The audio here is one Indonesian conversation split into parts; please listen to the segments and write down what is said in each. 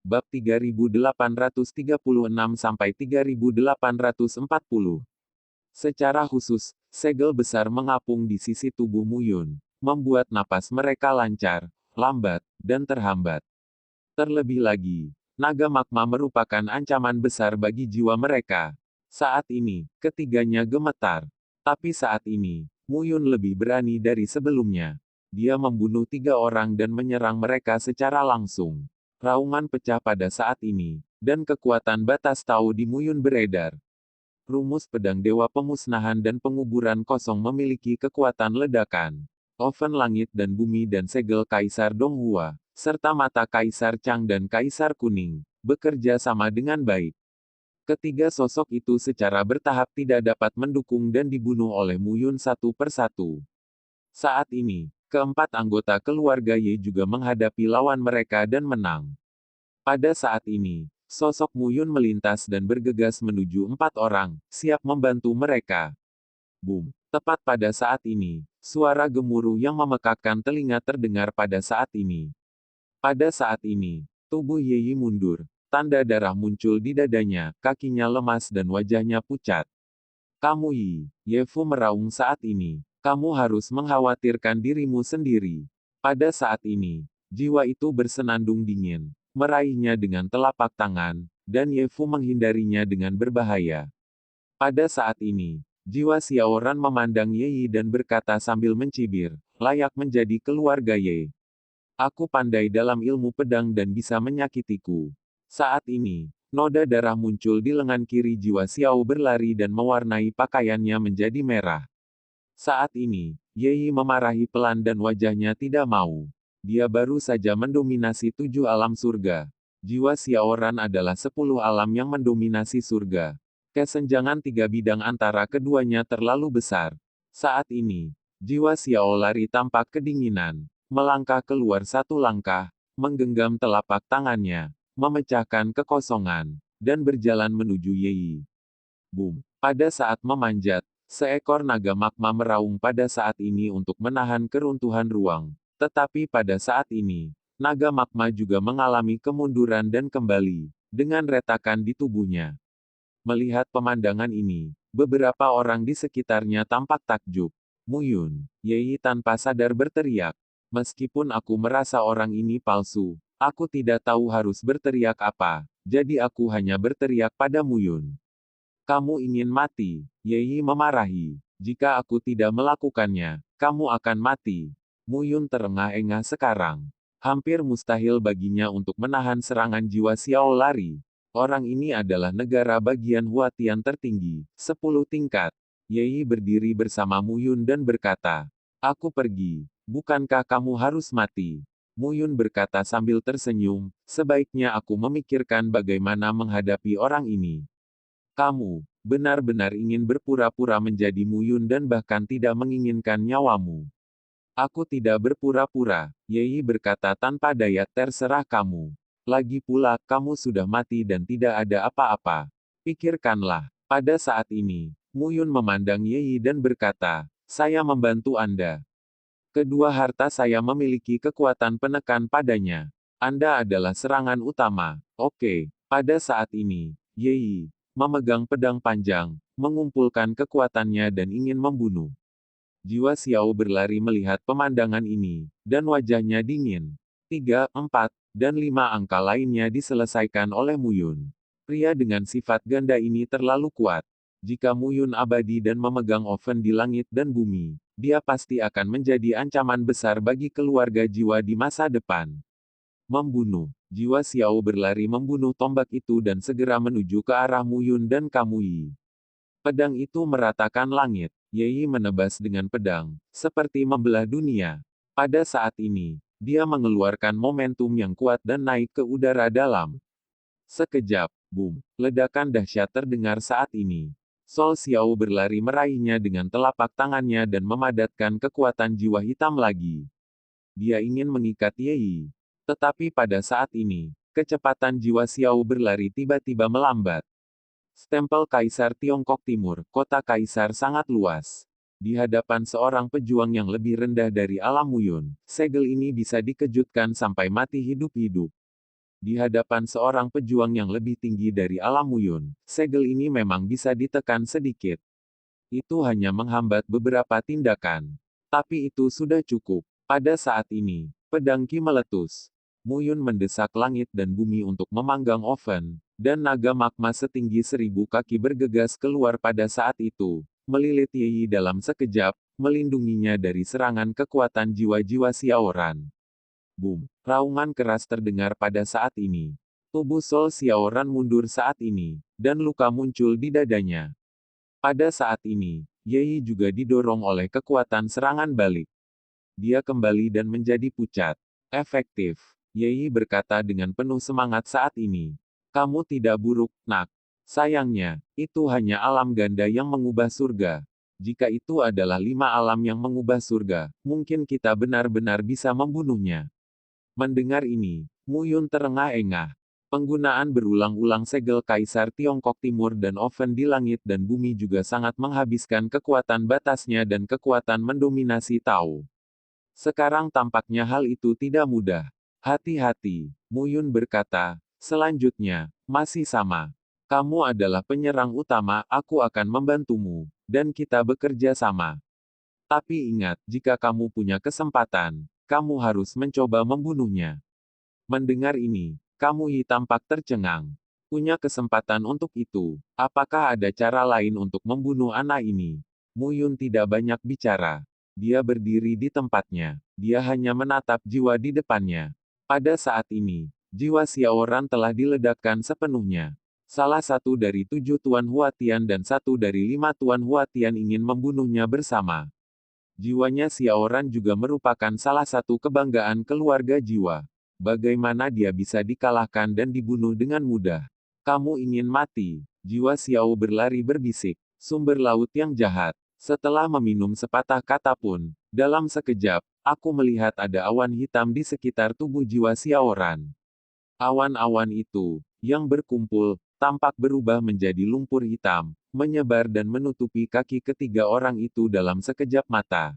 Bab 3836-3840. Secara khusus, segel besar mengapung di sisi tubuh Muyun, membuat napas mereka lancar, lambat, dan terhambat. Terlebih lagi, naga magma merupakan ancaman besar bagi jiwa mereka. Saat ini, ketiganya gemetar. Tapi saat ini, Muyun lebih berani dari sebelumnya. Dia membunuh 3 orang dan menyerang mereka secara langsung. Raungan pecah pada saat ini, dan kekuatan batas tahu di Muyun beredar. Rumus pedang Dewa Pemusnahan dan Penguburan Kosong memiliki kekuatan ledakan. Oven langit dan bumi dan segel Kaisar Donghua, serta mata Kaisar Chang dan Kaisar Kuning, bekerja sama dengan baik. Ketiga sosok itu secara bertahap tidak dapat mendukung dan dibunuh oleh Muyun satu persatu. Saat ini, keempat anggota keluarga Ye juga menghadapi lawan mereka dan menang. Pada saat ini, sosok Muyun melintas dan bergegas menuju 4 orang, siap membantu mereka. Boom! Tepat pada saat ini, suara gemuruh yang memekakkan telinga terdengar pada saat ini. Pada saat ini, tubuh Ye Yi mundur, tanda darah muncul di dadanya, kakinya lemas dan wajahnya pucat. Kamu Yi, Ye Fu meraung saat ini. Kamu harus mengkhawatirkan dirimu sendiri. Pada saat ini, jiwa itu bersenandung dingin, meraihnya dengan telapak tangan, dan Ye Fu menghindarinya dengan berbahaya. Pada saat ini, jiwa Xiao Ran memandang Ye Yi dan berkata sambil mencibir, layak menjadi keluarga Ye. Aku pandai dalam ilmu pedang dan bisa menyakitiku. Saat ini, noda darah muncul di lengan kiri jiwa Xiao berlari dan mewarnai pakaiannya menjadi merah. Saat ini, Ye Yi memarahi pelan dan wajahnya tidak mau. Dia baru saja mendominasi 7 alam surga. Jiwa Xiao Ran adalah 10 alam yang mendominasi surga. Kesenjangan 3 bidang antara keduanya terlalu besar. Saat ini, jiwa Xiao lari tampak kedinginan, melangkah keluar 1 langkah, menggenggam telapak tangannya, memecahkan kekosongan, dan berjalan menuju Ye Yi. Boom! Pada saat memanjat, seekor naga magma meraung pada saat ini untuk menahan keruntuhan ruang. Tetapi pada saat ini, naga magma juga mengalami kemunduran dan kembali, dengan retakan di tubuhnya. Melihat pemandangan ini, beberapa orang di sekitarnya tampak takjub. Muyun, Ye Yi tanpa sadar berteriak. Meskipun aku merasa orang ini palsu, aku tidak tahu harus berteriak apa, jadi aku hanya berteriak pada Muyun. Kamu ingin mati, Ye Yi memarahi. Jika aku tidak melakukannya, kamu akan mati. Muyun terengah-engah sekarang. Hampir mustahil baginya untuk menahan serangan jiwa Xiao lari. Orang ini adalah negara bagian Huatian tertinggi, 10 tingkat. Ye Yi berdiri bersama Muyun dan berkata, aku pergi, bukankah kamu harus mati? Muyun berkata sambil tersenyum, sebaiknya aku memikirkan bagaimana menghadapi orang ini. Kamu benar-benar ingin berpura-pura menjadi Muyun dan bahkan tidak menginginkan nyawamu. Aku tidak berpura-pura, Ye Yi berkata tanpa daya, terserah kamu. Lagi pula, kamu sudah mati dan tidak ada apa-apa. Pikirkanlah, pada saat ini, Muyun memandang Ye Yi dan berkata, saya membantu Anda. Kedua harta saya memiliki kekuatan penekan padanya. Anda adalah serangan utama. Oke, pada saat ini, Ye Yi memegang pedang panjang, mengumpulkan kekuatannya dan ingin membunuh. Jiwa Xiao berlari melihat pemandangan ini, dan wajahnya dingin. 3, 4, dan 5 angka lainnya diselesaikan oleh Muyun. Pria dengan sifat ganda ini terlalu kuat. Jika Muyun abadi dan memegang oven di langit dan bumi, dia pasti akan menjadi ancaman besar bagi keluarga jiwa di masa depan. Membunuh. Jiwa Xiao berlari membunuh tombak itu dan segera menuju ke arah Muyun dan Kamui. Pedang itu meratakan langit. Ye Yi menebas dengan pedang, seperti membelah dunia. Pada saat ini, dia mengeluarkan momentum yang kuat dan naik ke udara dalam. Sekejap, boom, ledakan dahsyat terdengar saat ini. Sol Xiao berlari meraihnya dengan telapak tangannya dan memadatkan kekuatan jiwa hitam lagi. Dia ingin mengikat Ye Yi. Tetapi pada saat ini, kecepatan jiwa Xiao berlari tiba-tiba melambat. Stempel Kaisar Tiongkok Timur, kota Kaisar sangat luas. Di hadapan seorang pejuang yang lebih rendah dari alam Muyun, segel ini bisa dikejutkan sampai mati hidup-hidup. Di hadapan seorang pejuang yang lebih tinggi dari alam Muyun, segel ini memang bisa ditekan sedikit. Itu hanya menghambat beberapa tindakan. Tapi itu sudah cukup. Pada saat ini, pedang Ki meletus. Muyun mendesak langit dan bumi untuk memanggang oven, dan naga magma setinggi 1000 kaki bergegas keluar pada saat itu, melilit Yi dalam sekejap, melindunginya dari serangan kekuatan jiwa-jiwa Xiaoran. Boom! Raungan keras terdengar pada saat ini. Tubuh Sol Xiaoran mundur saat ini, dan luka muncul di dadanya. Pada saat ini, Yi juga didorong oleh kekuatan serangan balik. Dia kembali dan menjadi pucat. Efektif. Yi berkata dengan penuh semangat saat ini. Kamu tidak buruk, Nak. Sayangnya, itu hanya alam ganda yang mengubah surga. Jika itu adalah 5 alam yang mengubah surga, mungkin kita benar-benar bisa membunuhnya. Mendengar ini, Muyun terengah-engah. Penggunaan berulang-ulang segel Kaisar Tiongkok Timur dan oven di langit dan bumi juga sangat menghabiskan kekuatan batasnya dan kekuatan mendominasi Tao. Sekarang tampaknya hal itu tidak mudah. Hati-hati, Muyun berkata. Selanjutnya, masih sama. Kamu adalah penyerang utama, aku akan membantumu, dan kita bekerja sama. Tapi ingat, jika kamu punya kesempatan, kamu harus mencoba membunuhnya. Mendengar ini, Kamu Yi tampak tercengang. Punya kesempatan untuk itu. Apakah ada cara lain untuk membunuh anak ini? Muyun tidak banyak bicara. Dia berdiri di tempatnya. Dia hanya menatap jiwa di depannya. Pada saat ini, jiwa Xiaoran telah diledakkan sepenuhnya. Salah satu dari 7 Tuan Huatian dan 1 dari 5 Tuan Huatian ingin membunuhnya bersama. Jiwanya Xiaoran juga merupakan salah satu kebanggaan keluarga jiwa. Bagaimana dia bisa dikalahkan dan dibunuh dengan mudah? Kamu ingin mati? Jiwa Xiao berlari berbisik. Sumber laut yang jahat. Setelah meminum sepatah kata pun, dalam sekejap, aku melihat ada awan hitam di sekitar tubuh jiwa Xiaoran. Awan-awan itu, yang berkumpul, tampak berubah menjadi lumpur hitam, menyebar dan menutupi kaki ketiga orang itu dalam sekejap mata.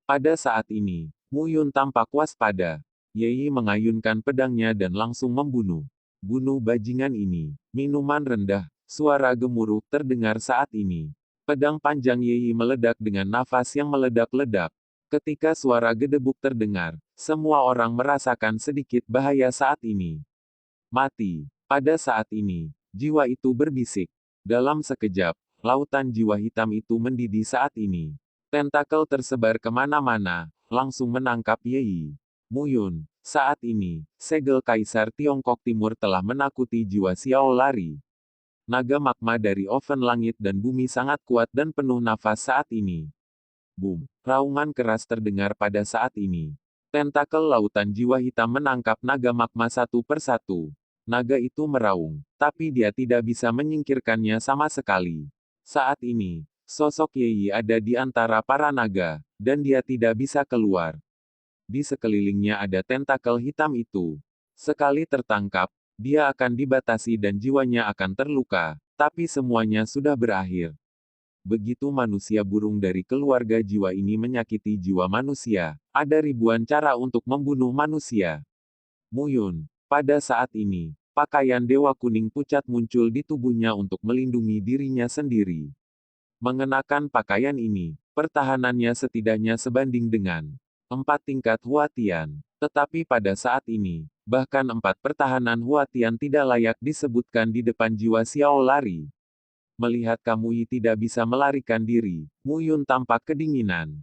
Pada saat ini, Muyun tampak waspada. Yi mengayunkan pedangnya dan langsung membunuh. Bunuh bajingan ini. Minuman rendah, suara gemuruh terdengar saat ini. Pedang panjang Yi meledak dengan nafas yang meledak-ledak. Ketika suara gedebuk terdengar, semua orang merasakan sedikit bahaya saat ini. Mati. Pada saat ini, jiwa itu berbisik. Dalam sekejap, lautan jiwa hitam itu mendidih saat ini. Tentakel tersebar kemana-mana, langsung menangkap Yi. Muyun, saat ini, segel Kaisar Tiongkok Timur telah menakuti jiwa Xiao lari. Naga magma dari oven langit dan bumi sangat kuat dan penuh nafas saat ini. Boom! Raungan keras terdengar pada saat ini. Tentakel lautan jiwa hitam menangkap naga magma satu persatu. Naga itu meraung, tapi dia tidak bisa menyingkirkannya sama sekali. Saat ini, sosok Yi ada di antara para naga, dan dia tidak bisa keluar. Di sekelilingnya ada tentakel hitam itu. Sekali tertangkap, dia akan dibatasi dan jiwanya akan terluka, tapi semuanya sudah berakhir. Begitu manusia burung dari keluarga jiwa ini menyakiti jiwa manusia, ada ribuan cara untuk membunuh manusia. Muyun, pada saat ini, pakaian Dewa Kuning pucat muncul di tubuhnya untuk melindungi dirinya sendiri. Mengenakan pakaian ini, pertahanannya setidaknya sebanding dengan 4 tingkat Huatian. Tetapi pada saat ini, bahkan 4 pertahanan Huatian tidak layak disebutkan di depan jiwa Xiao lari. Melihat Kamu Yi tidak bisa melarikan diri, Muyun tampak kedinginan.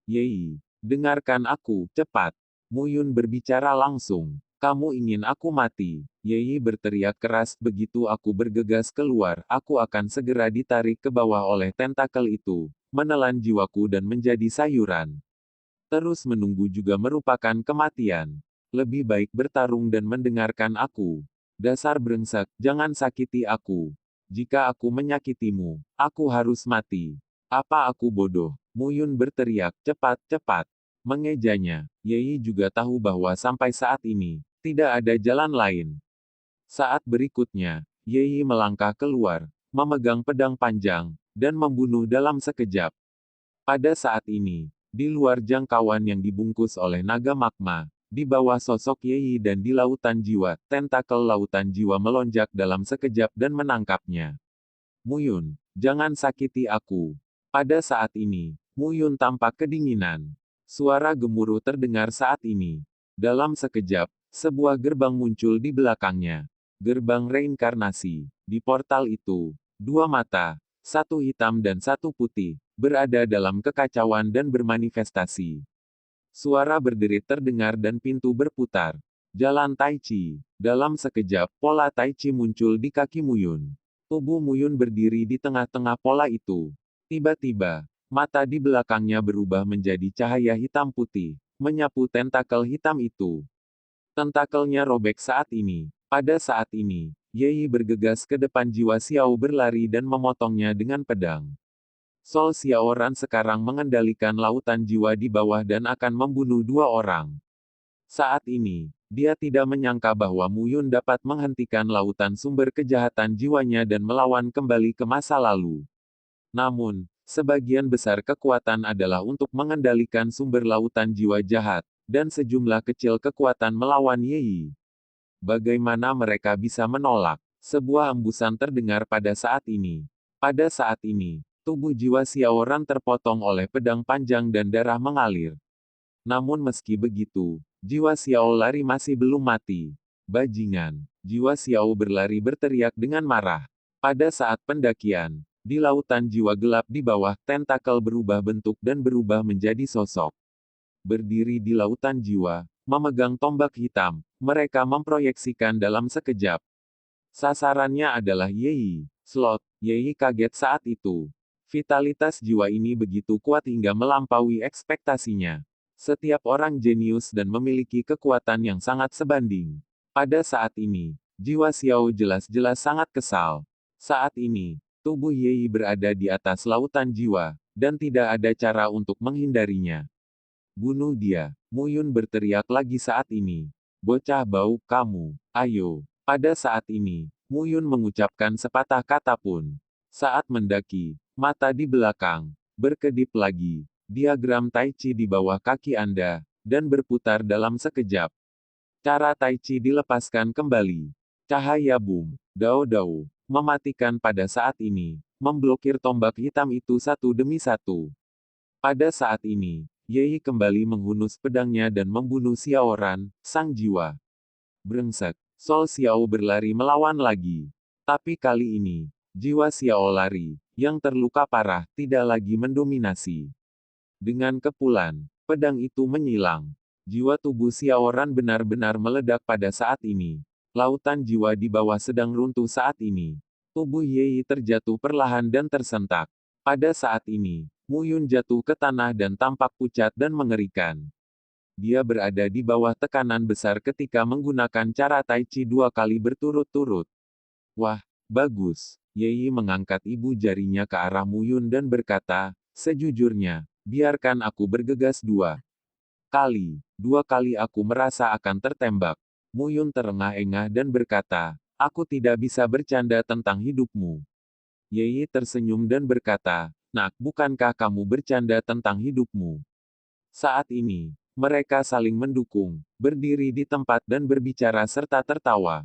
Yi, dengarkan aku, cepat. Muyun berbicara langsung. Kamu ingin aku mati? Yi berteriak keras, begitu aku bergegas keluar, aku akan segera ditarik ke bawah oleh tentakel itu, menelan jiwaku dan menjadi sayuran. Terus menunggu juga merupakan kematian. Lebih baik bertarung dan mendengarkan aku. Dasar brengsek, jangan sakiti aku. Jika aku menyakitimu, aku harus mati. Apa aku bodoh? Muyun berteriak, cepat, cepat. Mengejanya, Yi juga tahu bahwa sampai saat ini, tidak ada jalan lain. Saat berikutnya, Yi melangkah keluar, memegang pedang panjang, dan membunuh dalam sekejap. Pada saat ini, di luar jangkauan yang dibungkus oleh naga magma, Di bawah sosok Yeyi dan di lautan jiwa, tentakel lautan jiwa melonjak dalam sekejap dan menangkapnya. Muyun, jangan sakiti aku. Pada saat ini, Muyun tampak kedinginan. Suara gemuruh terdengar saat ini. Dalam sekejap, sebuah gerbang muncul di belakangnya. Gerbang reinkarnasi. Di portal itu, dua mata, satu hitam dan satu putih, berada dalam kekacauan dan bermanifestasi. Suara berderit terdengar dan pintu berputar. Jalan Tai Chi. Dalam sekejap, pola Tai Chi muncul di kaki Muyun. Tubuh Muyun berdiri di tengah-tengah pola itu. Tiba-tiba, mata di belakangnya berubah menjadi cahaya hitam putih, menyapu tentakel hitam itu. Tentakelnya robek saat ini. Pada saat ini, Yeyi bergegas ke depan jiwa Xiao berlari dan memotongnya dengan pedang. Sol Xiaoran sekarang mengendalikan lautan jiwa di bawah dan akan membunuh dua orang. Saat ini, dia tidak menyangka bahwa Muyun dapat menghentikan lautan sumber kejahatan jiwanya dan melawan kembali ke masa lalu. Namun, sebagian besar kekuatan adalah untuk mengendalikan sumber lautan jiwa jahat, dan sejumlah kecil kekuatan melawan Yeyi. Bagaimana mereka bisa menolak? Sebuah embusan terdengar pada saat ini. Pada saat ini, tubuh jiwa Xiaoran terpotong oleh pedang panjang dan darah mengalir. Namun meski begitu, jiwa Xiao lari masih belum mati. Bajingan, jiwa Xiao berlari berteriak dengan marah. Pada saat pendakian, di lautan jiwa gelap di bawah, tentakel berubah bentuk dan berubah menjadi sosok. Berdiri di lautan jiwa, memegang tombak hitam, mereka memproyeksikan dalam sekejap. Sasarannya adalah Yeyi. Slot, Yeyi kaget saat itu. Vitalitas jiwa ini begitu kuat hingga melampaui ekspektasinya. Setiap orang jenius dan memiliki kekuatan yang sangat sebanding. Pada saat ini, jiwa Xiao jelas-jelas sangat kesal. Saat ini, tubuh Yeyi berada di atas lautan jiwa, dan tidak ada cara untuk menghindarinya. Bunuh dia, Muyun berteriak lagi saat ini. Bocah bau, kamu, ayo. Pada saat ini, Muyun mengucapkan sepatah kata pun. Saat mendaki, mata di belakang, berkedip lagi, diagram Tai Chi di bawah kaki Anda, dan berputar dalam sekejap. Cara Tai Chi dilepaskan kembali. Cahaya boom, dao-dao, mematikan pada saat ini, memblokir tombak hitam itu satu demi satu. Pada saat ini, Yeyi kembali menghunus pedangnya dan membunuh Xiaoran, sang jiwa. Brengsek, Sol Xiao berlari melawan lagi. Tapi kali ini, jiwa Xiao lari, yang terluka parah, tidak lagi mendominasi. Dengan kepulan, pedang itu menyilang. Jiwa tubuh Xiaoran benar-benar meledak pada saat ini. Lautan jiwa di bawah sedang runtuh saat ini. Tubuh Yeyi terjatuh perlahan dan tersentak. Pada saat ini, Muyun jatuh ke tanah dan tampak pucat dan mengerikan. Dia berada di bawah tekanan besar ketika menggunakan cara Tai Chi dua kali berturut-turut. Wah, bagus. Yeyi mengangkat ibu jarinya ke arah Muyun dan berkata, sejujurnya, biarkan aku bergegas dua kali. Dua kali aku merasa akan tertembak. Muyun terengah-engah dan berkata, aku tidak bisa bercanda tentang hidupmu. Yeyi tersenyum dan berkata, nak, bukankah kamu bercanda tentang hidupmu? Saat ini, mereka saling mendukung, berdiri di tempat dan berbicara serta tertawa.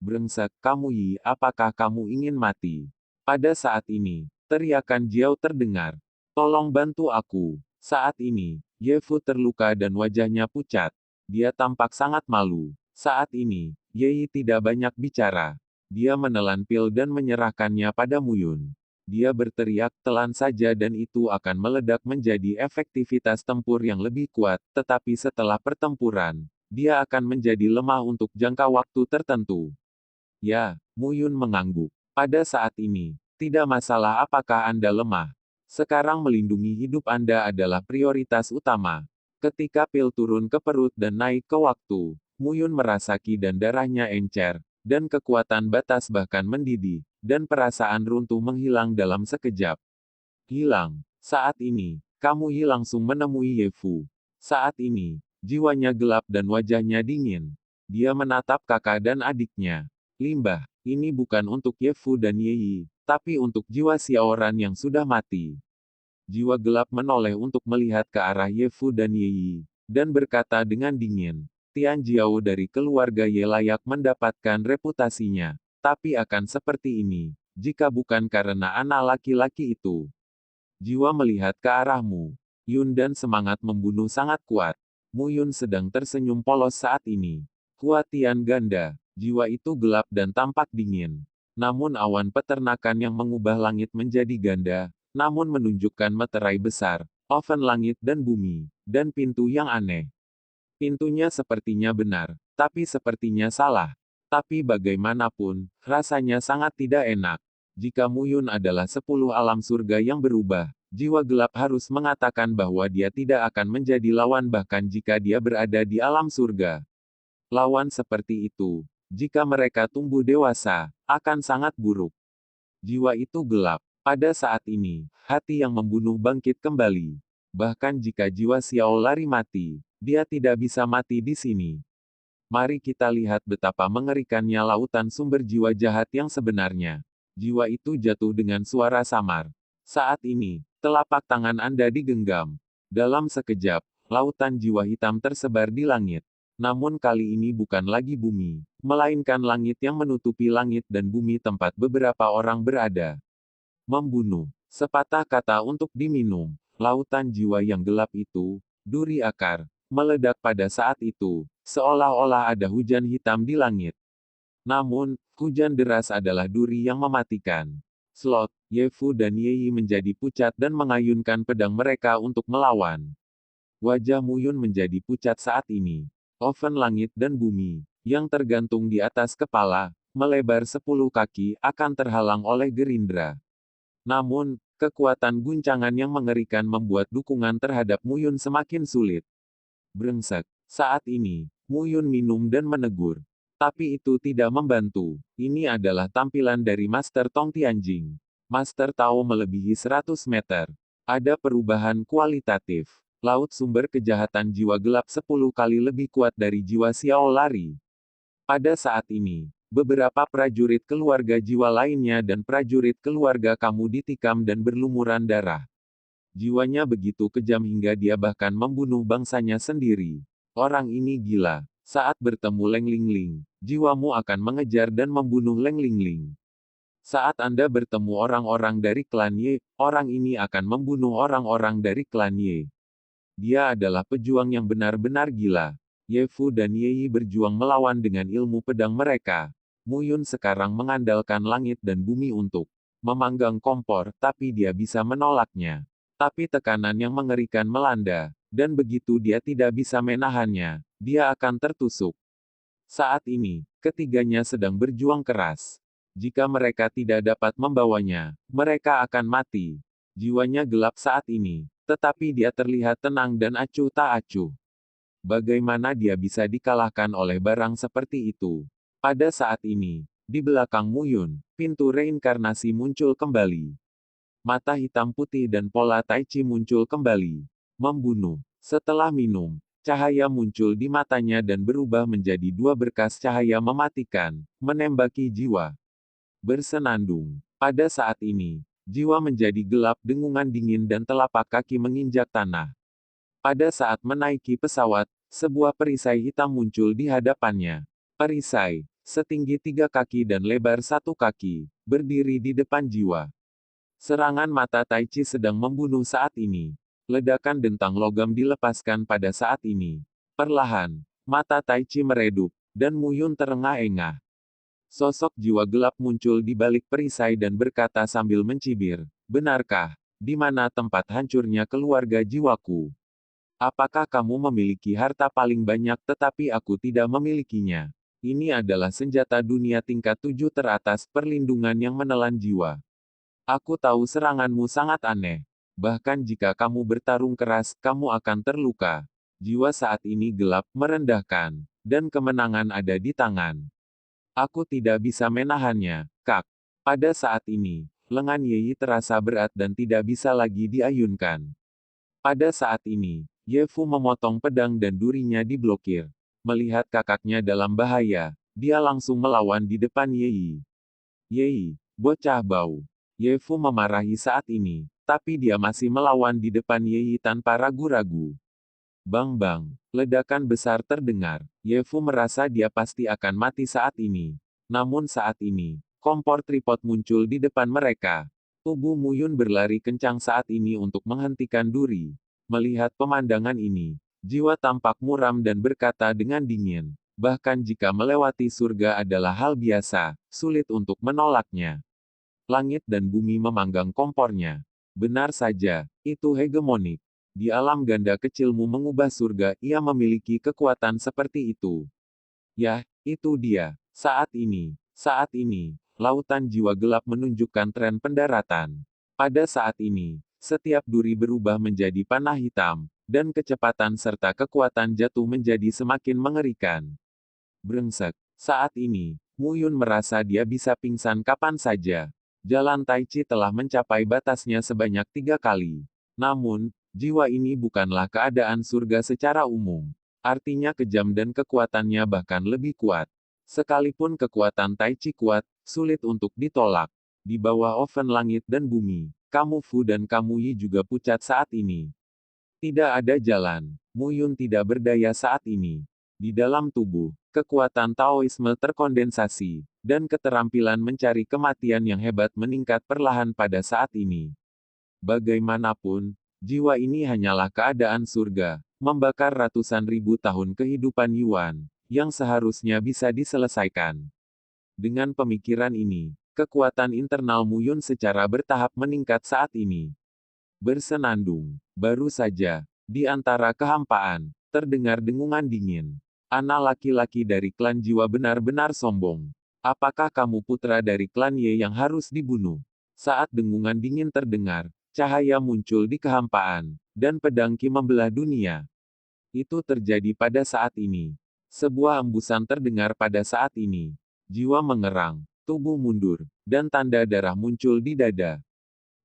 Brengsek, kamu Yi, apakah kamu ingin mati? Pada saat ini, teriakan Jiao terdengar. Tolong bantu aku. Saat ini, Ye Fu terluka dan wajahnya pucat. Dia tampak sangat malu. Saat ini, Yeyi tidak banyak bicara. Dia menelan pil dan menyerahkannya pada Muyun. Dia berteriak, telan saja dan itu akan meledak menjadi efektivitas tempur yang lebih kuat, tetapi setelah pertempuran, dia akan menjadi lemah untuk jangka waktu tertentu. Ya, Muyun mengangguk. Pada saat ini, tidak masalah apakah Anda lemah. Sekarang melindungi hidup Anda adalah prioritas utama. Ketika pil turun ke perut dan naik ke waktu, Muyun merasa ki dan darahnya encer, dan kekuatan batas bahkan mendidih, dan perasaan runtuh menghilang dalam sekejap. Hilang. Saat ini, kamu Yi langsung menemui Ye Fu. Saat ini, jiwanya gelap dan wajahnya dingin. Dia menatap kakak dan adiknya. Limbah, ini bukan untuk Ye Fu dan Ye Yi, tapi untuk jiwa Xiaoran yang sudah mati. Jiwa gelap menoleh untuk melihat ke arah Ye Fu dan Ye Yi. dan berkata dengan dingin, Tian Jiao dari keluarga Ye layak mendapatkan reputasinya. Tapi akan seperti ini, jika bukan karena anak laki-laki itu. Jiwa melihat ke arahmu. Yun dan semangat membunuh sangat kuat. Mu Yun sedang tersenyum polos saat ini. Kuatian ganda, jiwa itu gelap dan tampak dingin. Namun awan peternakan yang mengubah langit menjadi ganda, namun menunjukkan meterai besar, oven langit dan bumi, dan pintu yang aneh. Pintunya sepertinya benar, tapi sepertinya salah. Tapi bagaimanapun, rasanya sangat tidak enak. Jika Muyun adalah 10 alam surga yang berubah, jiwa gelap harus mengatakan bahwa dia tidak akan menjadi lawan bahkan jika dia berada di alam surga. Lawan seperti itu, jika mereka tumbuh dewasa, akan sangat buruk. Jiwa itu gelap. Pada saat ini, hati yang membunuh bangkit kembali. Bahkan jika jiwa Xiao lari mati, dia tidak bisa mati di sini. Mari kita lihat betapa mengerikannya lautan sumber jiwa jahat yang sebenarnya. Jiwa itu jatuh dengan suara samar. Saat ini, telapak tangan Anda digenggam. Dalam sekejap, lautan jiwa hitam tersebar di langit. Namun kali ini bukan lagi bumi, melainkan langit yang menutupi langit dan bumi tempat beberapa orang berada. Membunuh. Sepatah kata untuk diminum. Lautan jiwa yang gelap itu, duri akar, meledak pada saat itu, seolah-olah ada hujan hitam di langit. Namun, hujan deras adalah duri yang mematikan. Slot, Yefu dan Yeyi menjadi pucat dan mengayunkan pedang mereka untuk melawan. Wajah Muyun menjadi pucat saat ini. Oven langit dan bumi, yang tergantung di atas kepala, melebar 10 kaki, akan terhalang oleh gerindra. Namun, kekuatan guncangan yang mengerikan membuat dukungan terhadap Muyun semakin sulit. Brengsek. Saat ini, Muyun minum dan menegur. Tapi itu tidak membantu. Ini adalah tampilan dari Master Tong Tianjing. Master Tao melebihi 100 meter. Ada perubahan kualitatif. Laut sumber kejahatan jiwa gelap 10 kali lebih kuat dari jiwa Xiao lari. Pada saat ini, beberapa prajurit keluarga jiwa lainnya dan prajurit keluarga kamu ditikam dan berlumuran darah. Jiwanya begitu kejam hingga dia bahkan membunuh bangsanya sendiri. Orang ini gila. Saat bertemu Leng Lingling, jiwamu akan mengejar dan membunuh Leng Lingling. Saat Anda bertemu orang-orang dari klan Ye, orang ini akan membunuh orang-orang dari klan Ye. Dia adalah pejuang yang benar-benar gila. Yefu dan Yeyi berjuang melawan dengan ilmu pedang mereka. Muyun sekarang mengandalkan langit dan bumi untuk memanggang kompor, tapi dia bisa menolaknya. Tapi tekanan yang mengerikan melanda, dan begitu dia tidak bisa menahannya, dia akan tertusuk. Saat ini, ketiganya sedang berjuang keras. Jika mereka tidak dapat membawanya, mereka akan mati. Jiwanya gelap saat ini, tetapi dia terlihat tenang dan acuh tak acuh. Bagaimana dia bisa dikalahkan oleh barang seperti itu? Pada saat ini, di belakang Muyun, pintu reinkarnasi muncul kembali. Mata hitam putih dan pola tai chi muncul kembali. Membunuh. Setelah minum, cahaya muncul di matanya dan berubah menjadi 2 berkas cahaya mematikan, menembaki jiwa. Bersenandung. Pada saat ini, jiwa menjadi gelap dengungan dingin dan telapak kaki menginjak tanah. Pada saat menaiki pesawat, sebuah perisai hitam muncul di hadapannya. Perisai, setinggi 3 kaki dan lebar 1 kaki, berdiri di depan jiwa. Serangan mata Tai Chi sedang membunuh saat ini. Ledakan dentang logam dilepaskan pada saat ini. Perlahan, mata Tai Chi meredup, dan Muyun terengah-engah. Sosok jiwa gelap muncul di balik perisai dan berkata sambil mencibir, benarkah, di mana tempat hancurnya keluarga jiwaku? Apakah kamu memiliki harta paling banyak tetapi aku tidak memilikinya? Ini adalah senjata dunia tingkat 7 teratas, perlindungan yang menelan jiwa. Aku tahu seranganmu sangat aneh. Bahkan jika kamu bertarung keras, kamu akan terluka. Jiwa saat ini gelap, merendahkan, dan kemenangan ada di tangan. Aku tidak bisa menahannya, Kak. Pada saat ini, lengan Yeyi terasa berat dan tidak bisa lagi diayunkan. Pada saat ini, Yefu memotong pedang dan durinya diblokir. Melihat kakaknya dalam bahaya, dia langsung melawan di depan Yeyi. Yeyi, bocah bau. Yefu memarahi saat ini, tapi dia masih melawan di depan Yeyi tanpa ragu-ragu. Bang-bang, ledakan besar terdengar. Ye Fu merasa dia pasti akan mati saat ini. Namun saat ini, kompor tripod muncul di depan mereka. Tubuh Mu Yun berlari kencang saat ini untuk menghentikan duri. Melihat pemandangan ini, jiwa tampak muram dan berkata dengan dingin, bahkan jika melewati surga adalah hal biasa, sulit untuk menolaknya. Langit dan bumi memanggang kompornya. Benar saja, itu hegemonik. Di alam ganda kecilmu mengubah surga, ia memiliki kekuatan seperti itu. Yah, itu dia. Saat ini, lautan jiwa gelap menunjukkan tren pendaratan. Pada saat ini, setiap duri berubah menjadi panah hitam, dan kecepatan serta kekuatan jatuh menjadi semakin mengerikan. Brengsek. Saat ini, Mu Yun merasa dia bisa pingsan kapan saja. Jalan Tai Chi telah mencapai batasnya sebanyak 3 kali. Namun, jiwa ini bukanlah keadaan surga secara umum. Artinya kejam dan kekuatannya bahkan lebih kuat. Sekalipun kekuatan Tai Chi kuat, sulit untuk ditolak. Di bawah oven langit dan bumi, kamu Fu dan kamu Yi juga pucat saat ini. Tidak ada jalan. Mu Yun tidak berdaya saat ini. Di dalam tubuh, kekuatan Taoisme terkondensasi, dan keterampilan mencari kematian yang hebat meningkat perlahan pada saat ini. Bagaimanapun, jiwa ini hanyalah keadaan surga, membakar ratusan ribu tahun kehidupan Yuan, yang seharusnya bisa diselesaikan. Dengan pemikiran ini, kekuatan internal Mu Yun secara bertahap meningkat saat ini. Bersenandung, baru saja, di antara kehampaan, terdengar dengungan dingin. Anak laki-laki dari klan jiwa benar-benar sombong. Apakah kamu putra dari klan Ye yang harus dibunuh? Saat dengungan dingin terdengar, cahaya muncul di kehampaan, dan pedang Qi membelah dunia. Itu terjadi pada saat ini. Sebuah embusan terdengar pada saat ini. Jiwa mengerang, tubuh mundur, dan tanda darah muncul di dada.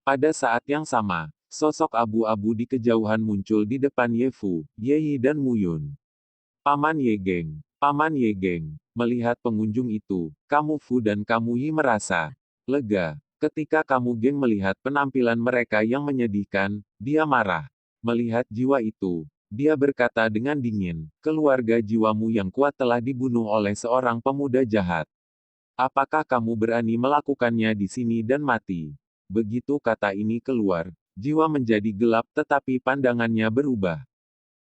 Pada saat yang sama, sosok abu-abu di kejauhan muncul di depan Ye Fu, Ye Yi dan Mu Yun. Paman Ye Geng, melihat pengunjung itu, kamu Fu dan kamu Yi merasa lega. Ketika kamu Geng melihat penampilan mereka yang menyedihkan, dia marah. Melihat jiwa itu, dia berkata dengan dingin, keluarga jiwamu yang kuat telah dibunuh oleh seorang pemuda jahat. Apakah kamu berani melakukannya di sini dan mati? Begitu kata ini keluar, jiwa menjadi gelap tetapi pandangannya berubah.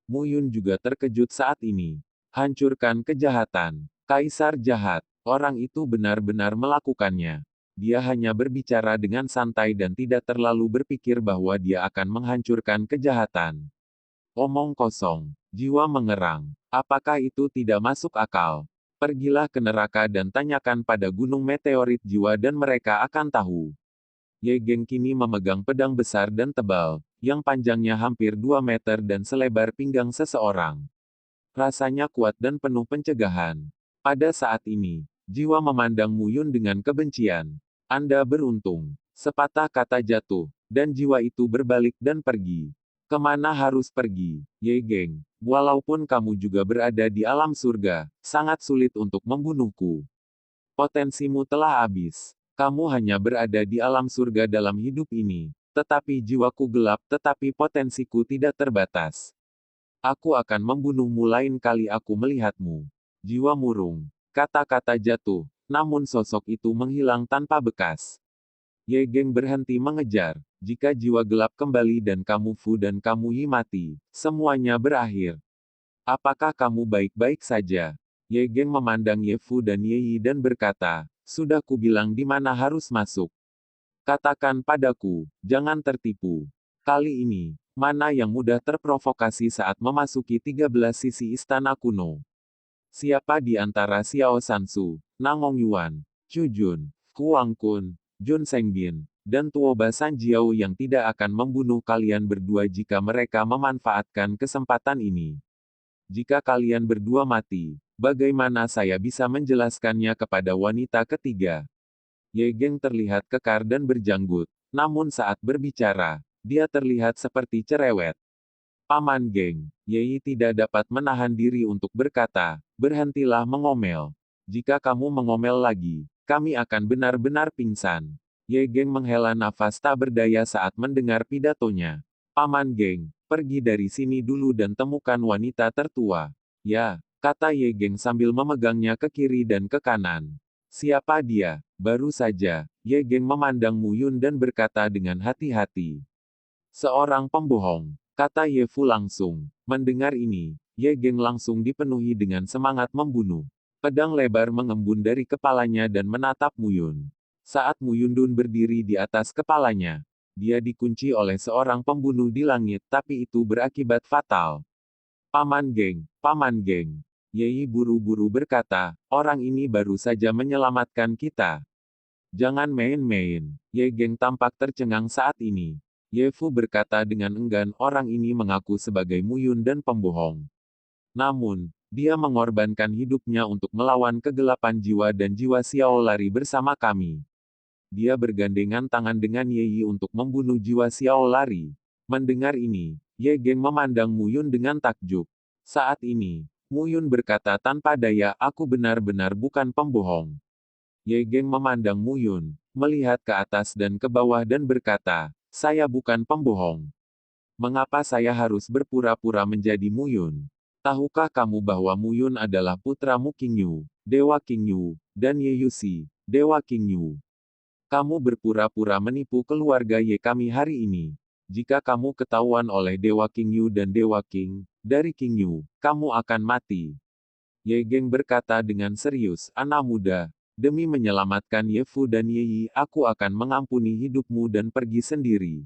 Mu Yun juga terkejut saat ini. Hancurkan kejahatan. Kaisar jahat. Orang itu benar-benar melakukannya. Dia hanya berbicara dengan santai dan tidak terlalu berpikir bahwa dia akan menghancurkan kejahatan. Omong kosong. Jiwa mengerang. Apakah itu tidak masuk akal? Pergilah ke neraka dan tanyakan pada gunung meteorit jiwa dan mereka akan tahu. Ye Geng kini memegang pedang besar dan tebal, yang panjangnya hampir 2 meter dan selebar pinggang seseorang. Rasanya kuat dan penuh pencegahan. Pada saat ini, jiwa memandang Mu Yun dengan kebencian. Anda beruntung. Sepatah kata jatuh, dan jiwa itu berbalik dan pergi. Kemana harus pergi, Ye Geng? Walaupun kamu juga berada di alam surga, sangat sulit untuk membunuhku. Potensimu telah habis. Kamu hanya berada di alam surga dalam hidup ini, tetapi jiwaku gelap tetapi potensiku tidak terbatas. Aku akan membunuhmu lain kali aku melihatmu. Jiwa murung. Kata-kata jatuh, namun sosok itu menghilang tanpa bekas. Ye Geng berhenti mengejar. Jika jiwa gelap kembali dan kamu Fu dan kamu Yi mati, semuanya berakhir. Apakah kamu baik-baik saja? Ye Geng memandang Ye Fu dan Ye Yi dan berkata, sudah kubilang di mana harus masuk. Katakan padaku, jangan tertipu. Kali ini, mana yang mudah terprovokasi saat memasuki 13 sisi istana kuno? Siapa di antara Xiao Sansu, Nangong Yuan, Chu Jun, Huang Kun, Jun Sengbin, dan Tuoba Sanjiao yang tidak akan membunuh kalian berdua jika mereka memanfaatkan kesempatan ini? Jika kalian berdua mati, bagaimana saya bisa menjelaskannya kepada wanita ketiga? Ye Geng terlihat kekar dan berjanggut, namun saat berbicara, dia terlihat seperti cerewet. Paman Geng, Ye Yi tidak dapat menahan diri untuk berkata, berhentilah mengomel. Jika kamu mengomel lagi, kami akan benar-benar pingsan. Ye Geng menghela nafas tak berdaya saat mendengar pidatonya. Paman Geng, Pergi dari sini dulu dan temukan wanita tertua. Ya, kata Ye Geng sambil memegangnya ke kiri dan ke kanan. Siapa dia? Baru saja, Ye Geng memandang Mu Yun dan berkata dengan hati-hati. Seorang pembohong, kata Ye Fu langsung. Mendengar ini, Ye Geng langsung dipenuhi dengan semangat membunuh. Pedang lebar mengembun dari kepalanya dan menatap Mu Yun. Saat Mu Yun Dun berdiri di atas kepalanya, dia dikunci oleh seorang pembunuh di langit tapi itu berakibat fatal. Paman Geng, Paman Geng. Yei buru-buru berkata, orang ini baru saja menyelamatkan kita. Jangan main-main. Ye Geng tampak tercengang saat ini. Ye Fu berkata dengan enggan orang ini mengaku sebagai Mu Yun dan pembohong. Namun, dia mengorbankan hidupnya untuk melawan kegelapan jiwa dan jiwa Xiao Lari bersama kami. Dia bergandengan tangan dengan Ye Yi untuk membunuh jiwa Xiao Lari. Mendengar ini, Ye Geng memandang Mu Yun dengan takjub. Saat ini, Mu Yun berkata tanpa daya, aku benar-benar bukan pembohong. Ye Geng memandang Mu Yun, melihat ke atas dan ke bawah dan berkata, saya bukan pembohong. Mengapa saya harus berpura-pura menjadi Mu Yun? Tahukah kamu bahwa Mu Yun adalah putramu King Yu, Dewa King Yu, dan Ye Yusi, Dewa King Yu? Kamu berpura-pura menipu keluarga Ye kami hari ini. Jika kamu ketahuan oleh Dewa King Yu dan Dewa King, dari King Yu, kamu akan mati. Ye Geng berkata dengan serius, anak muda, demi menyelamatkan Ye Fu dan Ye Yi, aku akan mengampuni hidupmu dan pergi sendiri.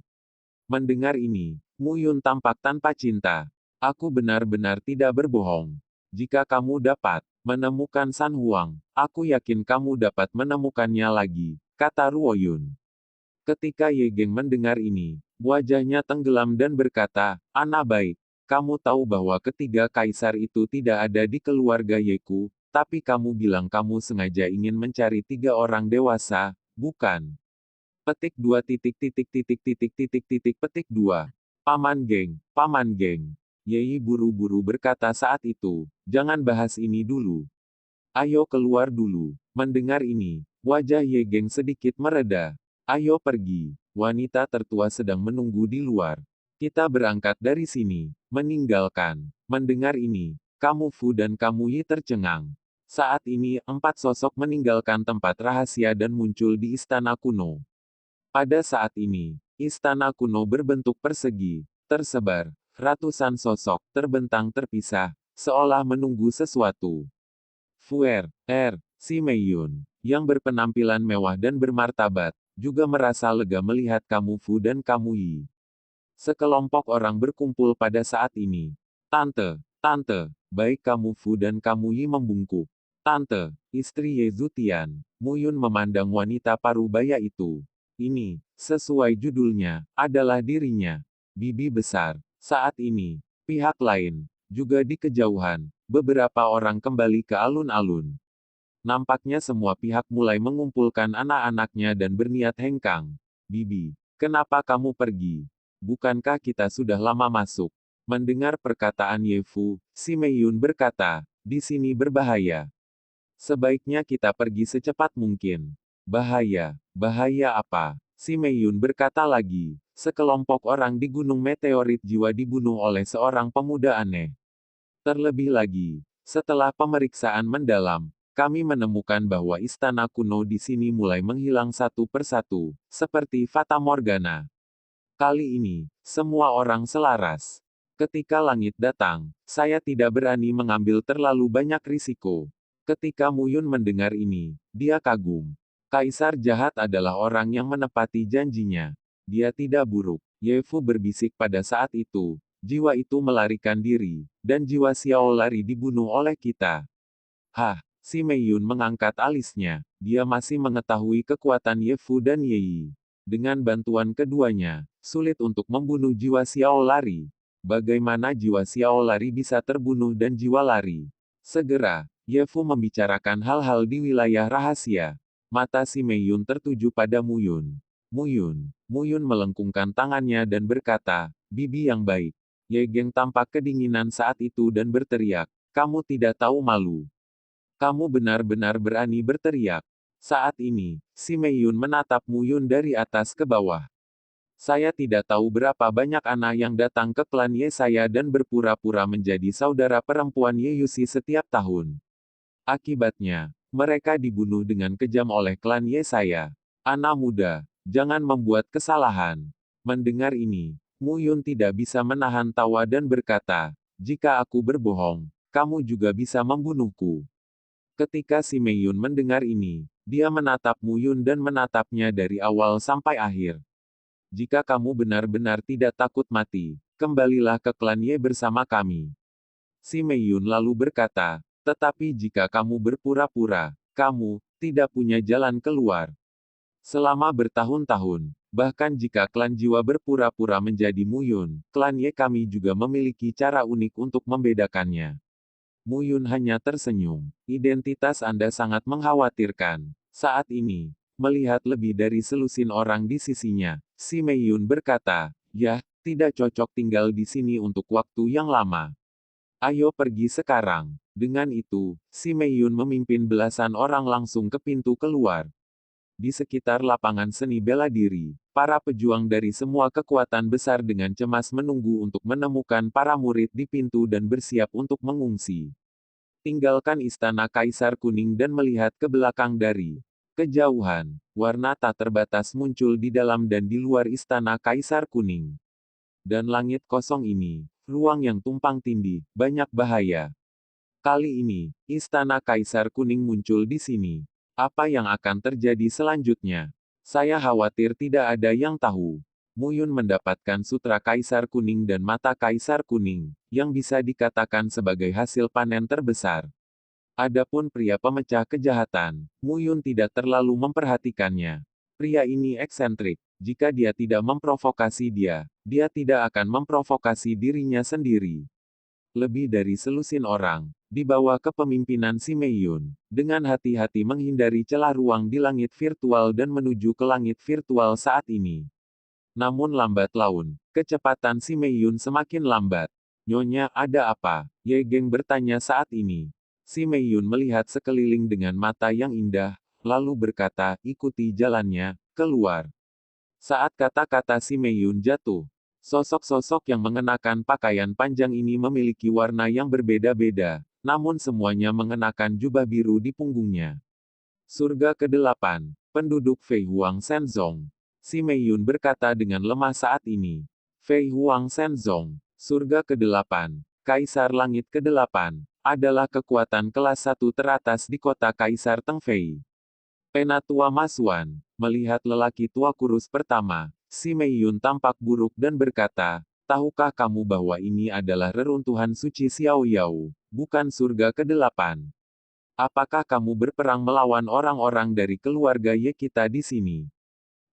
Mendengar ini, Mu Yun tampak tanpa cinta. Aku benar-benar tidak berbohong. Jika kamu dapat menemukan San Huang, aku yakin kamu dapat menemukannya lagi, kata Ruo Yun. Ketika Ye Geng mendengar ini, wajahnya tenggelam dan berkata, anak baik, kamu tahu bahwa ketiga kaisar itu tidak ada di keluarga Yeku, tapi kamu bilang kamu sengaja ingin mencari 3 orang dewasa, bukan? Petik 2 titik titik titik titik titik titik petik 2. Paman Geng, Paman Geng. Yei buru-buru berkata saat itu, jangan bahas ini dulu. Ayo keluar dulu. Mendengar ini, wajah Ye Geng sedikit mereda. Ayo pergi. Wanita tertua sedang menunggu di luar. Kita berangkat dari sini. Meninggalkan. Mendengar ini, kamu Fu dan kamu Yi tercengang. Saat ini, 4 sosok meninggalkan tempat rahasia dan muncul di istana kuno. Pada saat ini, istana kuno berbentuk persegi, tersebar, ratusan sosok, terbentang terpisah, seolah menunggu sesuatu. Fuer, si Mei Yun, yang berpenampilan mewah dan bermartabat, juga merasa lega melihat kamu Fu dan kamu Yi. Sekelompok orang berkumpul pada saat ini. Tante, baik kamu Fu dan kamu Yi membungkuk. Tante, istri Ye Zutian, Mu Yun memandang wanita parubaya itu. Ini, sesuai judulnya, adalah dirinya. Bibi besar. Saat ini, pihak lain, juga di kejauhan, beberapa orang kembali ke alun-alun. Nampaknya semua pihak mulai mengumpulkan anak-anaknya dan berniat hengkang. Bibi, kenapa kamu pergi? Bukankah kita sudah lama masuk? Mendengar perkataan Ye Fu, si Mei Yun berkata, di sini berbahaya. Sebaiknya kita pergi secepat mungkin. Bahaya, bahaya apa? Si Mei Yun berkata lagi, sekelompok orang di Gunung Meteorit Jiwa dibunuh oleh seorang pemuda aneh. Terlebih lagi, setelah pemeriksaan mendalam, kami menemukan bahwa istana kuno di sini mulai menghilang satu persatu, seperti Fata Morgana. Kali ini, semua orang selaras. Ketika langit datang, saya tidak berani mengambil terlalu banyak risiko. Ketika Mu Yun mendengar ini, dia kagum. Kaisar jahat adalah orang yang menepati janjinya. Dia tidak buruk. Ye Fu berbisik pada saat itu, jiwa itu melarikan diri, dan jiwa Xiao Lari dibunuh oleh kita. Hah, si Mei Yun mengangkat alisnya. Dia masih mengetahui kekuatan Ye Fu dan Ye Yi. Dengan bantuan keduanya, sulit untuk membunuh jiwa Xiao Lari. Bagaimana jiwa Xiao Lari bisa terbunuh dan jiwa Lari? Segera, Ye Fu membicarakan hal-hal di wilayah rahasia. Mata si Mei Yun tertuju pada Mu Yun. Mu Yun melengkungkan tangannya dan berkata, Bibi yang baik. Ye Geng tampak kedinginan saat itu dan berteriak, kamu tidak tahu malu. Kamu benar-benar berani berteriak. Saat ini, si Mei Yun menatap Mu Yun dari atas ke bawah. Saya tidak tahu berapa banyak anak yang datang ke klan Ye saya dan berpura-pura menjadi saudara perempuan Ye Yusi setiap tahun. Akibatnya, mereka dibunuh dengan kejam oleh klan Ye saya. Anak muda, jangan membuat kesalahan. Mendengar ini, Mu Yun tidak bisa menahan tawa dan berkata, jika aku berbohong, kamu juga bisa membunuhku. Ketika si Mei Yun mendengar ini, dia menatap Mu Yun dan menatapnya dari awal sampai akhir. Jika kamu benar-benar tidak takut mati, kembalilah ke klan Ye bersama kami. Si Mei Yun lalu berkata, tetapi jika kamu berpura-pura, kamu tidak punya jalan keluar. Selama bertahun-tahun, bahkan jika klan jiwa berpura-pura menjadi Mu Yun, klan Ye kami juga memiliki cara unik untuk membedakannya. Mu Yun hanya tersenyum. Identitas Anda sangat mengkhawatirkan. Saat ini, melihat lebih dari selusin orang di sisinya, si Mei Yun berkata, ya, tidak cocok tinggal di sini untuk waktu yang lama. Ayo pergi sekarang. Dengan itu, si Mei Yun memimpin belasan orang langsung ke pintu keluar. Di sekitar lapangan seni bela diri, para pejuang dari semua kekuatan besar dengan cemas menunggu untuk menemukan para murid di pintu dan bersiap untuk mengungsi. Tinggalkan istana Kaisar Kuning dan melihat ke belakang dari kejauhan. Warna tak terbatas muncul di dalam dan di luar istana Kaisar Kuning. Dan langit kosong ini, ruang yang tumpang tindih, banyak bahaya. Kali ini, istana Kaisar Kuning muncul di sini. Apa yang akan terjadi selanjutnya? Saya khawatir tidak ada yang tahu. Mu Yun mendapatkan sutra Kaisar Kuning dan mata Kaisar Kuning, yang bisa dikatakan sebagai hasil panen terbesar. Adapun pria pemecah kejahatan, Mu Yun tidak terlalu memperhatikannya. Pria ini eksentrik. Jika dia tidak memprovokasi dia tidak akan memprovokasi dirinya sendiri. Lebih dari selusin orang, di bawah kepemimpinan si Mei Yun, dengan hati-hati menghindari celah ruang di langit virtual dan menuju ke langit virtual saat ini. Namun lambat laun, kecepatan si Mei Yun semakin lambat. Nyonya, ada apa? Ye Geng bertanya saat ini. Si Mei Yun melihat sekeliling dengan mata yang indah, lalu berkata, ikuti jalannya, keluar. Saat kata-kata si Mei Yun jatuh, sosok-sosok yang mengenakan pakaian panjang ini memiliki warna yang berbeda-beda, namun semuanya mengenakan jubah biru di punggungnya. Surga ke-8, penduduk Fei Huang Shenzong. Si Mei Yun berkata dengan lemah saat ini. Fei Huang Shenzong, surga ke-8, Kaisar Langit ke-8, adalah kekuatan kelas 1 teratas di kota Kaisar Tengfei. Penatua Masuan, melihat lelaki tua kurus pertama, si Mei Yun tampak buruk dan berkata, tahukah kamu bahwa ini adalah reruntuhan suci Xiao Yao, bukan surga ke-8? Apakah kamu berperang melawan orang-orang dari keluarga Ye kita di sini?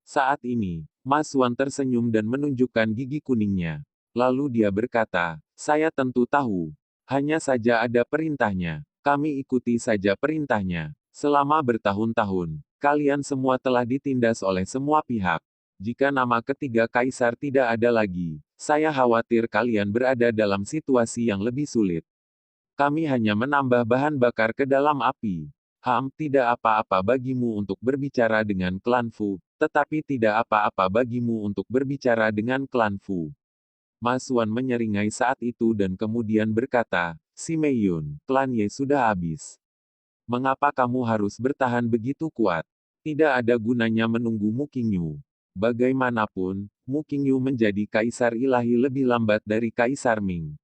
Saat ini, Masuan tersenyum dan menunjukkan gigi kuningnya. Lalu dia berkata, saya tentu tahu. Hanya saja ada perintahnya. Kami ikuti saja perintahnya. Selama bertahun-tahun, kalian semua telah ditindas oleh semua pihak. Jika nama ketiga kaisar tidak ada lagi, saya khawatir kalian berada dalam situasi yang lebih sulit. Kami hanya menambah bahan bakar ke dalam api. Tidak apa-apa bagimu untuk berbicara dengan klan Fu, tetapi tidak apa-apa bagimu untuk berbicara dengan klan Fu. Masuan menyeringai saat itu dan kemudian berkata, si Mei Yun, klan Ye sudah habis. Mengapa kamu harus bertahan begitu kuat? Tidak ada gunanya menunggu Mu Qingyu. Bagaimanapun, Mu Qingyu menjadi kaisar ilahi lebih lambat dari Kaisar Ming.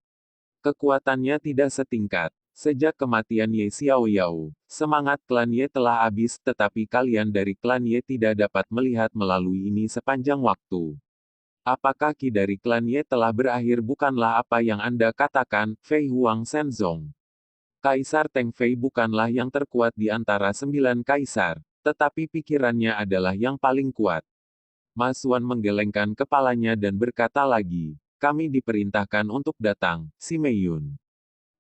Kekuatannya tidak setingkat. Sejak kematian Ye Xiaoyao, semangat klan Ye telah habis tetapi kalian dari klan Ye tidak dapat melihat melalui ini sepanjang waktu. Apakah ki dari klan Ye telah berakhir bukanlah apa yang Anda katakan, Fei Huang Shenzong. Kaisar Teng Fei bukanlah yang terkuat di antara 9 kaisar, tetapi pikirannya adalah yang paling kuat. Masuan menggelengkan kepalanya dan berkata lagi, kami diperintahkan untuk datang, si Mei Yun.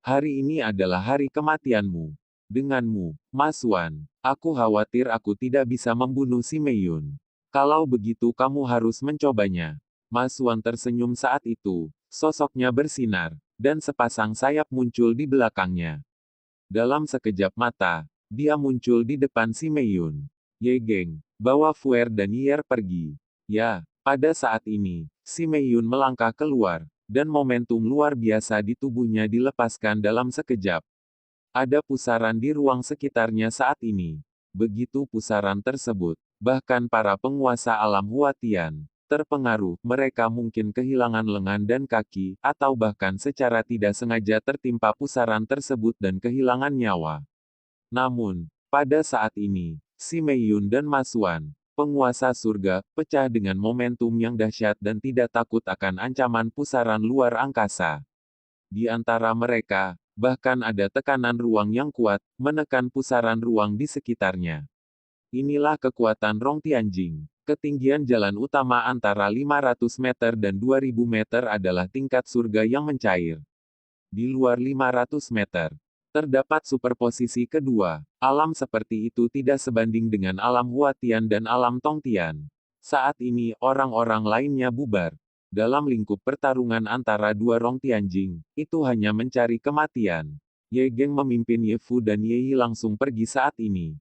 Hari ini adalah hari kematianmu. Denganmu, Masuan, aku khawatir aku tidak bisa membunuh si Mei Yun. Kalau begitu kamu harus mencobanya. Masuan tersenyum saat itu, sosoknya bersinar, dan sepasang sayap muncul di belakangnya. Dalam sekejap mata, dia muncul di depan si Mei Yun. Ye Geng, bawa Fuer dan Yer pergi. Ya, Pada saat ini, si Meiyun melangkah keluar, dan momentum luar biasa di tubuhnya dilepaskan dalam sekejap. Ada pusaran di ruang sekitarnya saat ini. Begitu pusaran tersebut, bahkan para penguasa alam Huatian terpengaruh, mereka mungkin kehilangan lengan dan kaki, atau bahkan secara tidak sengaja tertimpa pusaran tersebut dan kehilangan nyawa. Namun, pada saat ini, si Meiyun dan Masuan, penguasa surga, pecah dengan momentum yang dahsyat dan tidak takut akan ancaman pusaran luar angkasa. Di antara mereka, bahkan ada tekanan ruang yang kuat, menekan pusaran ruang di sekitarnya. Inilah kekuatan Rong Tianjing. Ketinggian jalan utama antara 500 meter dan 2000 meter adalah tingkat surga yang mencair. Di luar 500 meter, terdapat superposisi kedua. Alam seperti itu tidak sebanding dengan alam Huatian dan alam Tongtian. Saat ini, orang-orang lainnya bubar. Dalam lingkup pertarungan antara dua Rong Tianjing, itu hanya mencari kematian. Ye Geng memimpin Ye Fu dan Ye Yi langsung pergi saat ini.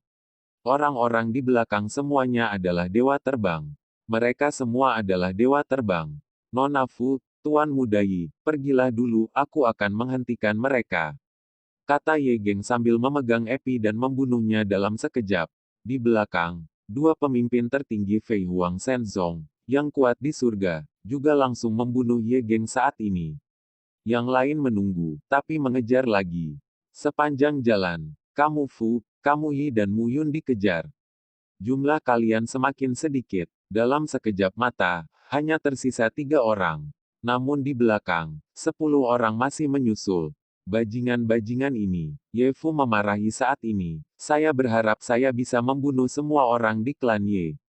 Orang-orang di belakang semuanya adalah dewa terbang. Mereka semua adalah dewa terbang. Nona Fu, Tuan Muda Yi, pergilah dulu, aku akan menghentikan mereka. Kata Ye Geng sambil memegang Epi dan membunuhnya dalam sekejap. Di belakang, dua pemimpin tertinggi Fei Huang Shenzong, yang kuat di surga, juga langsung membunuh Ye Geng saat ini. Yang lain menunggu, tapi mengejar lagi. Sepanjang jalan, kamu Fu, kamu Yi dan Mu Yun dikejar. Jumlah kalian semakin sedikit. Dalam sekejap mata, hanya tersisa 3 orang. Namun di belakang, 10 orang masih menyusul. Bajingan-bajingan ini, Ye Fu memarahi saat ini. Saya berharap saya bisa membunuh semua orang di klan Ye.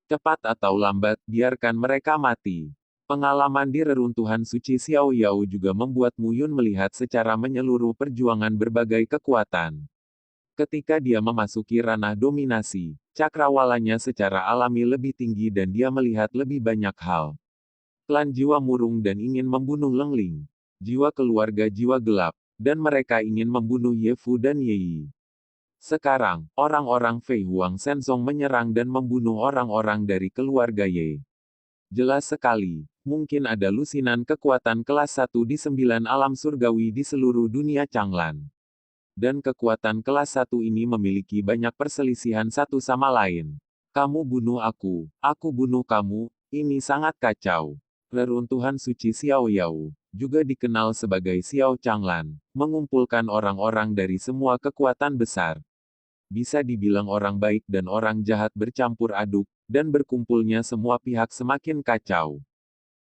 Cepat atau lambat, biarkan mereka mati. Pengalaman di reruntuhan suci Xiao Yao juga membuat Mu Yun melihat secara menyeluruh perjuangan berbagai kekuatan. Ketika dia memasuki ranah dominasi, cakrawalanya secara alami lebih tinggi dan dia melihat lebih banyak hal. Klan jiwa murung dan ingin membunuh Leng Ling. Jiwa keluarga jiwa gelap, dan mereka ingin membunuh Ye Fu dan Ye Yi. Sekarang, orang-orang Fei Huang Shenzong menyerang dan membunuh orang-orang dari keluarga Ye. Jelas sekali, mungkin ada lusinan kekuatan kelas 1 di 9 alam surgawi di seluruh dunia Changlan. Dan kekuatan kelas 1 ini memiliki banyak perselisihan satu sama lain. Kamu bunuh aku bunuh kamu, ini sangat kacau. Reruntuhan suci Xiao Yao, juga dikenal sebagai Xiao Changlan, mengumpulkan orang-orang dari semua kekuatan besar. Bisa dibilang orang baik dan orang jahat bercampur aduk, dan berkumpulnya semua pihak semakin kacau.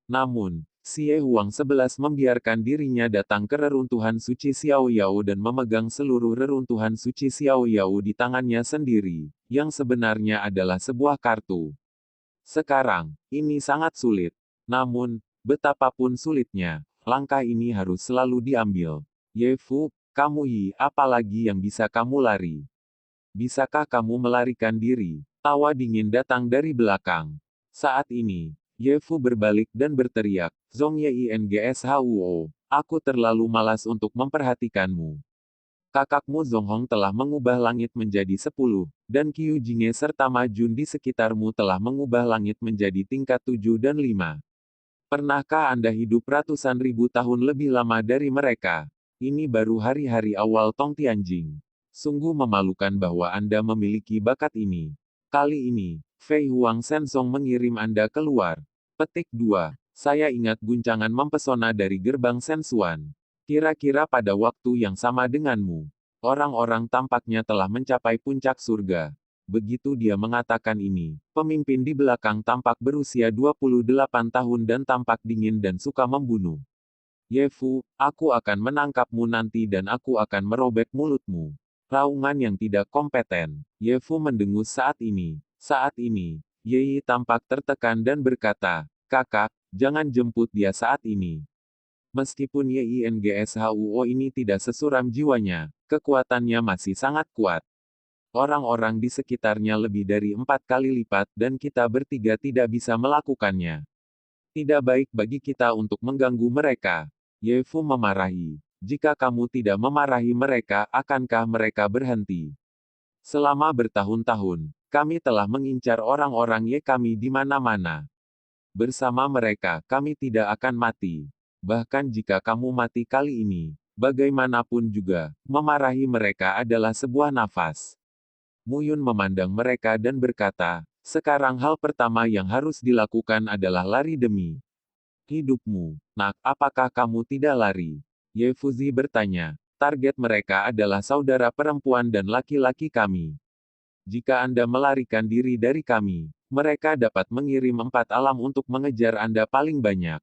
Namun, Xie Huang 11 membiarkan dirinya datang ke reruntuhan suci Xiao Yao dan memegang seluruh reruntuhan suci Xiao Yao di tangannya sendiri, yang sebenarnya adalah sebuah kartu. Sekarang, ini sangat sulit. Namun, betapapun sulitnya, langkah ini harus selalu diambil. Ye Fu, kamu Yi, apalagi yang bisa kamu lari? Bisakah kamu melarikan diri? Tawa dingin datang dari belakang. Saat ini, Ye Fu berbalik dan berteriak, Zong Ye Ingshou, aku terlalu malas untuk memperhatikanmu. Kakakmu Zong Hong telah mengubah langit menjadi 10, dan Qiu Jinghe serta Ma Jun di sekitarmu telah mengubah langit menjadi tingkat 7 dan 5. Pernahkah Anda hidup ratusan ribu tahun lebih lama dari mereka? Ini baru hari-hari awal Tong Tianjing. Sungguh memalukan bahwa Anda memiliki bakat ini. Kali ini, Fei Huang Shenzong mengirim Anda keluar. Petik 2. Saya ingat guncangan mempesona dari gerbang Sensuan. Kira-kira pada waktu yang sama denganmu. Orang-orang tampaknya telah mencapai puncak surga. Begitu dia mengatakan ini, pemimpin di belakang tampak berusia 28 tahun dan tampak dingin dan suka membunuh. Ye Fu, aku akan menangkapmu nanti dan aku akan merobek mulutmu. Raungan yang tidak kompeten. Ye Fu mendengus saat ini. Saat ini, Ye Yi tampak tertekan dan berkata, kakak, jangan jemput dia saat ini. Meskipun Ye Ingshou ini tidak sesuram jiwanya, kekuatannya masih sangat kuat. Orang-orang di sekitarnya lebih dari 4 kali lipat dan kita bertiga tidak bisa melakukannya. Tidak baik bagi kita untuk mengganggu mereka. Ye Fu memarahi. Jika kamu tidak memarahi mereka, akankah mereka berhenti? Selama bertahun-tahun, kami telah mengincar orang-orang Ye kami di mana-mana. Bersama mereka, kami tidak akan mati. Bahkan jika kamu mati kali ini, bagaimanapun juga, memarahi mereka adalah sebuah nafas. Muyun memandang mereka dan berkata, sekarang hal pertama yang harus dilakukan adalah lari demi hidupmu. Nak, apakah kamu tidak lari? Ye Fuzi bertanya. Target mereka adalah saudara perempuan dan laki-laki kami. Jika Anda melarikan diri dari kami, mereka dapat mengirim 4 alam untuk mengejar Anda paling banyak.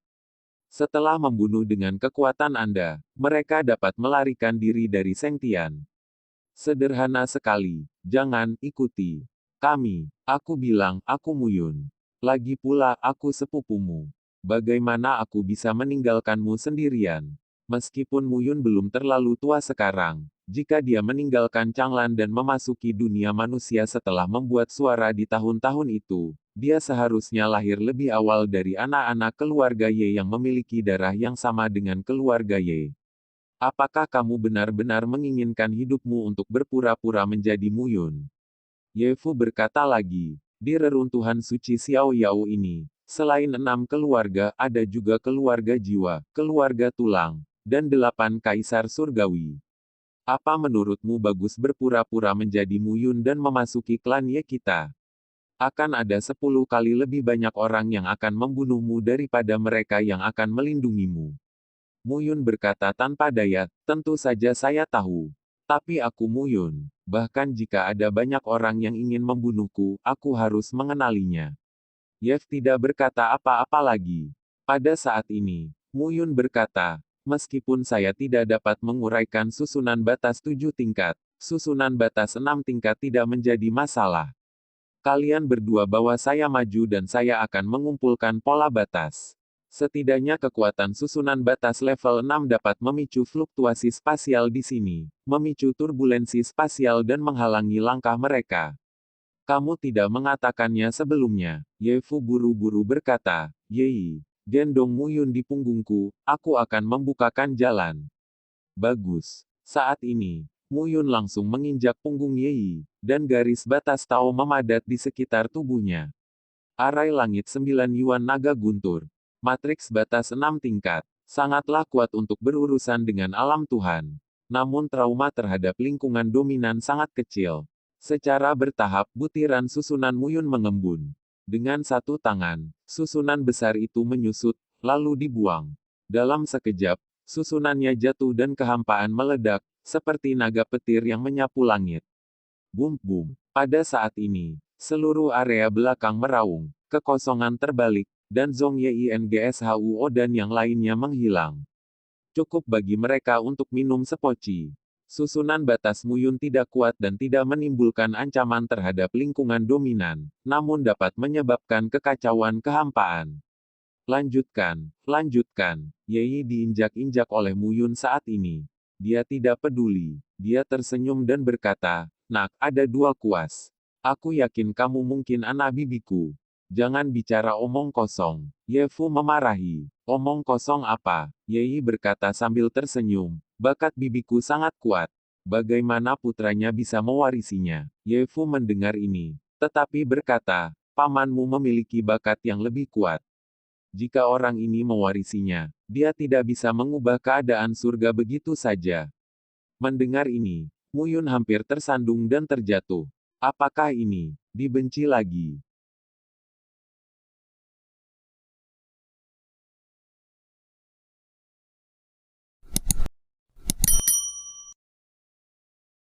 Setelah membunuh dengan kekuatan Anda, mereka dapat melarikan diri dari Sengtian. Sederhana sekali, jangan ikuti kami. Aku bilang, aku Muyun. Lagi pula, aku sepupumu. Bagaimana aku bisa meninggalkanmu sendirian? Meskipun Muyun belum terlalu tua sekarang, jika dia meninggalkan Changlan dan memasuki dunia manusia setelah membuat suara di tahun-tahun itu, dia seharusnya lahir lebih awal dari anak-anak keluarga Ye yang memiliki darah yang sama dengan keluarga Ye. Apakah kamu benar-benar menginginkan hidupmu untuk berpura-pura menjadi Muyun? Ye Fu berkata lagi, di reruntuhan suci Xiao Yao ini, selain 6 keluarga, ada juga keluarga jiwa, keluarga tulang, dan 8 kaisar surgawi. Apa menurutmu bagus berpura-pura menjadi Muyun dan memasuki klan Ye kita? Akan ada 10 kali lebih banyak orang yang akan membunuhmu daripada mereka yang akan melindungimu. Muyun berkata tanpa daya, tentu saja saya tahu. Tapi aku Muyun. Bahkan jika ada banyak orang yang ingin membunuhku, aku harus mengenalinya. Yev tidak berkata apa-apa lagi. Pada saat ini, Muyun berkata, meskipun saya tidak dapat menguraikan susunan batas 7 tingkat, susunan batas 6 tingkat tidak menjadi masalah. Kalian berdua bawa saya maju dan saya akan mengumpulkan pola batas. Setidaknya kekuatan susunan batas level 6 dapat memicu fluktuasi spasial di sini, memicu turbulensi spasial dan menghalangi langkah mereka. Kamu tidak mengatakannya sebelumnya. Ye Fu buru-buru berkata, Yei, gendong Muyun di punggungku, aku akan membukakan jalan. Bagus. Saat ini, Muyun langsung menginjak punggung Yei, dan garis batas Tao memadat di sekitar tubuhnya. Arai langit 9 Yuan naga guntur. Matriks batas 6 tingkat. Sangatlah kuat untuk berurusan dengan alam Tuhan. Namun trauma terhadap lingkungan dominan sangat kecil. Secara bertahap, butiran susunan Muyun mengembun. Dengan satu tangan, susunan besar itu menyusut, lalu dibuang. Dalam sekejap, susunannya jatuh dan kehampaan meledak, seperti naga petir yang menyapu langit. Bum-bum. Pada saat ini, seluruh area belakang meraung, kekosongan terbalik, dan Zhong Yinggshuo dan yang lainnya menghilang. Cukup bagi mereka untuk minum sepoci. Susunan batas Muyun tidak kuat dan tidak menimbulkan ancaman terhadap lingkungan dominan, namun dapat menyebabkan kekacauan kehampaan. Lanjutkan, lanjutkan. Yei diinjak-injak oleh Muyun saat ini. Dia tidak peduli. Dia tersenyum dan berkata, Nak, ada 2 kuas. Aku yakin kamu mungkin anak bibiku. Jangan bicara omong kosong. Ye Fu memarahi. Omong kosong apa? Yei berkata sambil tersenyum. Bakat bibiku sangat kuat. Bagaimana putranya bisa mewarisinya? Ye Fu mendengar ini, tetapi berkata, pamanmu memiliki bakat yang lebih kuat. Jika orang ini mewarisinya, dia tidak bisa mengubah keadaan surga begitu saja. Mendengar ini, Muyun hampir tersandung dan terjatuh. Apakah ini dibenci lagi?